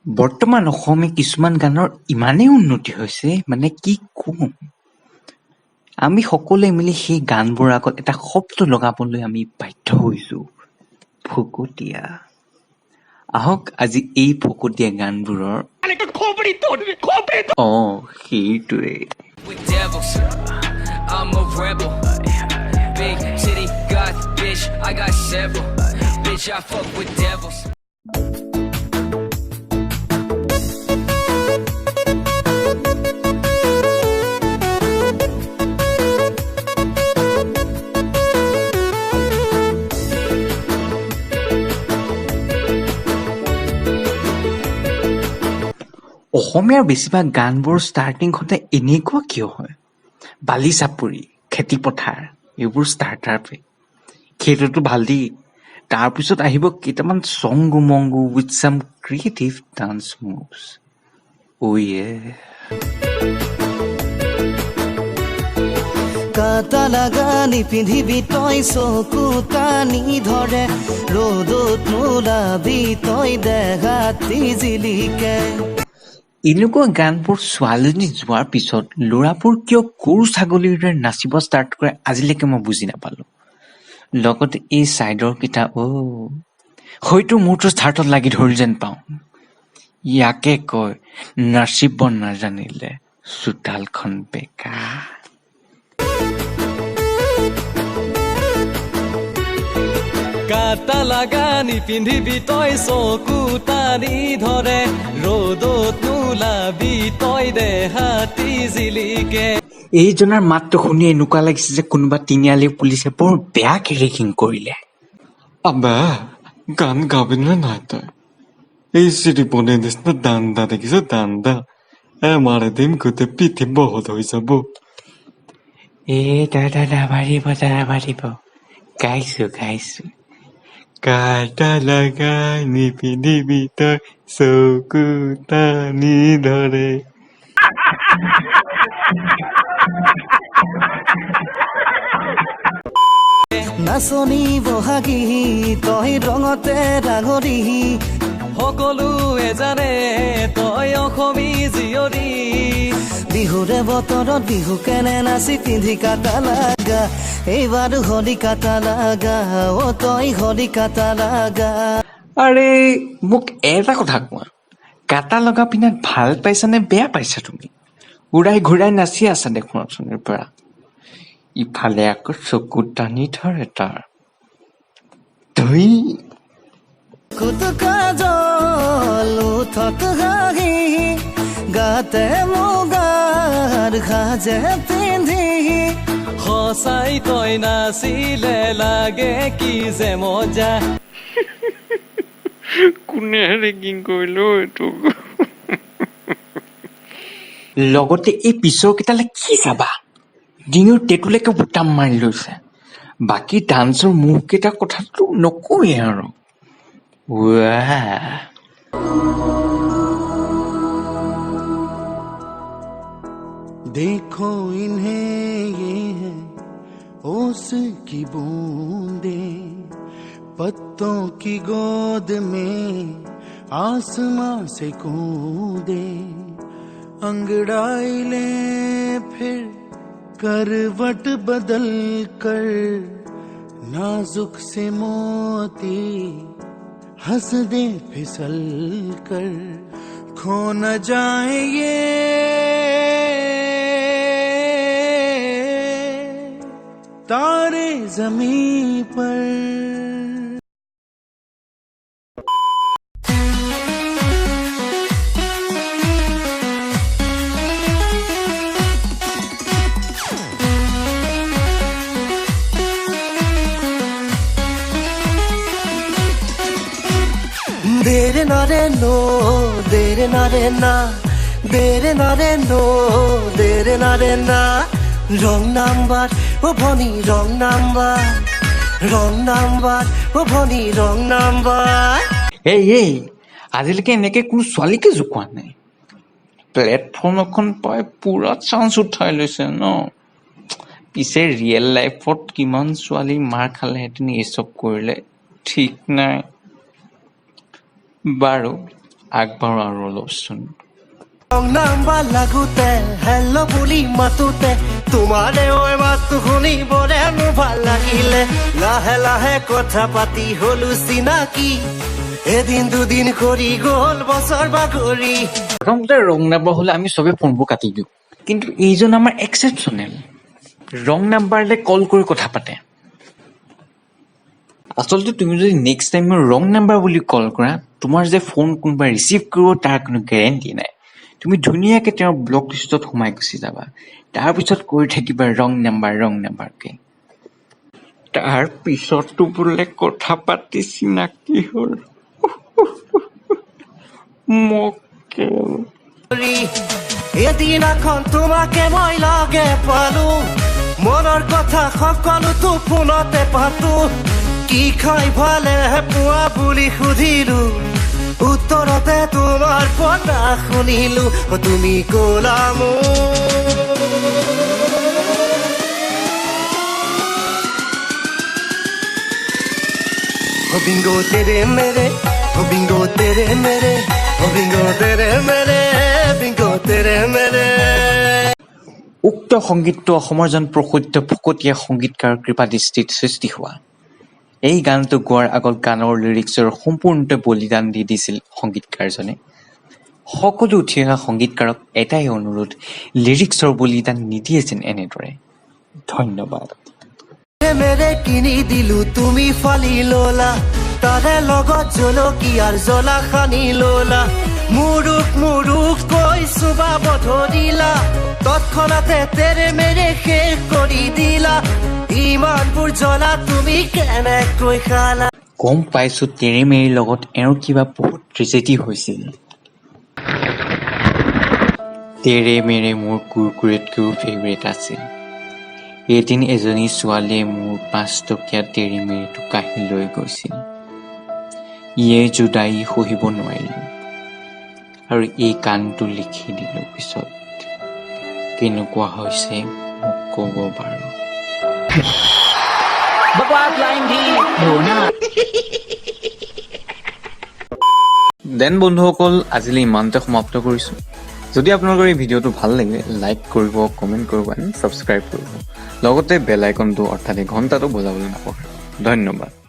বৰ্তমান অসমে কিছুমান গানৰ ইমানেই উন্নতি হৈছে মানে কি কম। আমি সকলোৱে মিলি সেই গানবোৰৰ আগত এটা শব্দ লগাবলৈ আমি বাধ্য হৈছো, ফকতীয়া। আহক আজি এই ফকতীয়া গানবোৰৰ সেইটোৱে with devils. I'm a rebel. Big titty got bitch. I got several. Bitch, I fuck with devils. অসমীয়াৰ বেছিভাগ গানবোৰ ষ্টাৰ্টিং হতে এনেকুৱা কিয় হয়? বালি চাপৰি, খেতি পথাৰ এইবোৰ ষ্টাৰ্টাৰপে। সেইটোতো ভালেই, তাৰপিছত আহিব কেইটামান চংগু মংগু উইথ চাম ক্ৰিয়েটিভ ডান্স মুভছ। কাটা লাগানি পিন্ধিবি তই চকু টানি ধৰে ৰ'দত নোলাবি তই দেখাতি জিলিকে। এনেকুৱা গানবোৰ ছোৱালীজনী যোৱাৰ পিছত ল'ৰাবোৰ কিয় গৰু ছাগলীৰ দৰে নাচিব ষ্টাৰ্ট কৰে আজিলৈকে মই বুজি নাপালো। লগতে এই ছাইডৰ কেইটা হয়তো মোৰতো ষ্টাৰ্টত লাগি ধৰিল যেন পাওঁ। ইয়াকে কয় নাচিব নাজানিলে চোতালখন বেকা। কাটা লাগানি পিন্ধিবি তই চকু টানি ধৰে ৰ'দত নোলাবি তই দেহাতি জিলিকে। এইজনাৰ মাতটো শুনি এনেকুৱা লাগিছে যে কোনোবা তিনিআলি পুলিচে বৰ বেয়াকে ৰেকিং কৰিলে। আবে গান গাবিনে নাই তই? এই চিৰিপনিৰ নিচিনা দাণ্ডা দেখিছ? দাণ্ডা মাৰি দিম গোটেই পিঠি বহল হৈ যাব। দাদা নামাৰিব গাইছো। কাটা লাগাই নিপিন্ধিবি তই চকু টানি ধৰে। নাচনি বহাগী তই ৰঙতে ডাঙৰি সকলোৱে জানে তই অসমী জীয়ৰী। বিহুৰে বতৰত বিহু কেনে নাচি পিন্ধি কাটা লাগা এইবাৰ হলি কাটা লাগা তই হলি কাটা লাগা। আৰে মোক এটা কথা কোৱা, কাটা লগা পিন্ধাত ভাল পাইছা নে বেয়া পাইছা? তুমি উৰাই ঘূৰাই নাচি আছা দেখোন অথনিৰ পৰা। ইফালে আকৌ চকু টানি ধৰে তাৰ। কাজল উঠত হাঁহি গাতে মুগাৰ সাজে পিন্ধি সঁচাই তই নাচিলে লাগে কি যে মজা। কোনে ৰেকিং কৰিলো এইটো? লগতে এই পিছৰ কেইটালে কি চাবা? ডিঙিৰ টেটুলৈকে বুটাম মাৰি লৈছে। বাকী ডান্সৰ মুভ কেইটাৰ কথাটো নকওঁৱেই আৰু। देखो इन्हें ये है ओस की बूंदे पत्तों की गोद में आसमां से कूदे अंगड़ाई ले फिर करवट बदल कर नाजुक से मोती हंस दे फिसल कर खो न जाए ये तारे ज़मीं पर। देर ना रे नो देर ना रे ना देर ना रे नो देर ना रे ना रং नाम्बार ও ভনী রং নাম্বার ও ভনী রং নাম্বার। এই আজিলৈকে এনেকে কোনো ছোৱালীকে জোকোৱা নাই। প্লেটফৰ্ম এখন পাই পুৰা চান্স উঠাই লৈছে ন। পিছে ৰিয়েল লাইফত কিমান ছোৱালী মাৰ খালেহেঁতেন এই চব কৰিলে ঠিক নাই। বাৰু আগবাঢ়ো আৰু অলপচোন ৰং নাম্বাৰ লাগোতে হেল্ল' বুলি মাতোতে তোমাৰে ঐ মাতটো শুনিবৰে মোৰ ভাল লাগিলে লাহে লাহে কথা পাতি হলো চিনাকি এদিন দুদিন কৰি গ'ল বছৰ বাগৰি প্ৰথমতে ৰং নাম্বাৰ হ'লে আমি চবে ফোনবোৰ কাটি দিওঁ কিন্তু এইজন আমাৰ এক্সেপশ্যনেল ৰং নাম্বাৰলৈ কল কৰি কথা পাতে আচলতে তুমি যদি নেক্সট টাইম ৰং নাম্বাৰ বুলি কল কৰা তোমাৰ যে ফোন কোনোবাই ৰিচিভ কৰিব তাৰ কোনো গেৰেণ্টি নাই তুমি ধুনীয়াকৈ তেওঁৰ ব্লক লিষ্টত সোমাই গুচি যাবা তাৰপিছত কৰি থাকিবা ৰং নাম্বাৰকে তাৰ পিছতো বোলে কথা পাতি চিনাকি হ'ল মকেল এদিনাখন তোমাকে মই লগে পালো মনৰ কথা সকলোতো ফোনতে পাতো কি খাই ভালে পোৱা বুলি সুধিলো উত্তৰতে তোমাৰ কথা শুনিলো তুমি ক'লা বিংগো তেৰে মেৰে বিংগো তেৰে মেৰে বিংগো তেৰে মেৰে বিংগো তেৰে মেৰে উক্ত সংগীতটো অসমৰ জন প্ৰসিদ্ধ ফকতীয়া সংগীতকাৰৰ কৃপাদৃষ্টিত সৃষ্টি হোৱা এই গানটো গোৱাৰ আগত গানৰ লিৰিক্সৰ সম্পূৰ্ণতে বলিদান দি দিছিল সংগীতকাৰজনে সকলো উঠি অহা সংগীতকাৰক এটাই অনুৰোধ লিৰিক্সৰ বলিদান নিদিয়ে যেন এনেদৰে ধন্যবাদ মেৰে কিনি দিলো তুমি ফালি ললা তাৰে লগত জলকীয়াৰ জ্বলা সানি ললা মুৰুক কৈ চুবাব ধৰিলা তৎক্ষণাতে তেৰে মেৰে শেষ কৰি দিলা ইমানবোৰ জ্বলা তুমি কেনেকৈ খালা গম পাইছো তেৰে মেৰিৰ লগত এওঁৰ কিবা বহুত ট্ৰেজেডি হৈছিল তেৰে মেৰে মোৰ কুৰকুৰেতকৈও ফেভৰেট আছিল এদিন এজনী ছোৱালীয়ে মোৰ 5 টকীয়া তেৰে মেৰিটো কাঢ়ি লৈ গৈছিল ইয়ে জুদাই সহিব নোৱাৰিলো আৰু এই গানটো লিখি দিলো পিছত কেনেকুৱা হৈছে মোক ক'ব বাৰু দেন বন্ধুসকল আজিলৈ ইমানতে সমাপ্ত কৰিছোঁ যদি আপোনালোকৰ এই ভিডিঅ'টো ভাল লাগে লাইক কৰিব কমেণ্ট কৰিব এণ্ড ছাবস্ক্ৰাইব কৰিব লগতে বেল আইকনটো অৰ্থাৎ ঘণ্টাটো বজাবলৈ নাপাহৰিব ধন্যবাদ